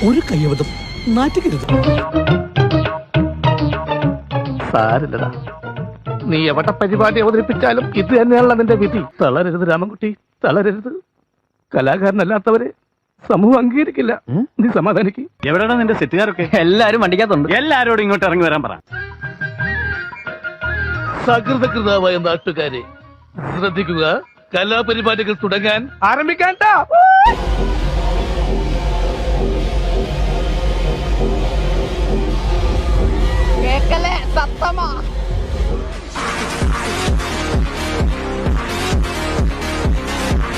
ഒരു കയ്യബദ്ധം നാറ്റിക്കരുത്. സാരില്ലടാ, നീ എവിടെ പരിപാടി അവതരിപ്പിച്ചാലും ഇത് തന്നെയാണല്ലോ നിന്റെ വിധി. തളരരുത് രാമൻകുട്ടി, തളരരുത്. കലാകാരനല്ലാത്തവരെ സമൂഹം അംഗീകരിക്കില്ല. നീ സമാധാനിക്ക്. എവിടെയാണ് നിന്റെ സെറ്റുകാരൊക്കെ? എല്ലാരും വണ്ടിക്കകത്തുണ്ട്. എല്ലാരോടും ഇങ്ങോട്ട് ഇറങ്ങി വരാൻ പറ. സകൃതകൃതാവായ നാട്ടുകാരെ ശ്രദ്ധിക്കുക, കലാപരിപാടികൾ തുടങ്ങാൻ ആരംഭിക്കാൻ. കേക്കലേ സത്തമാ.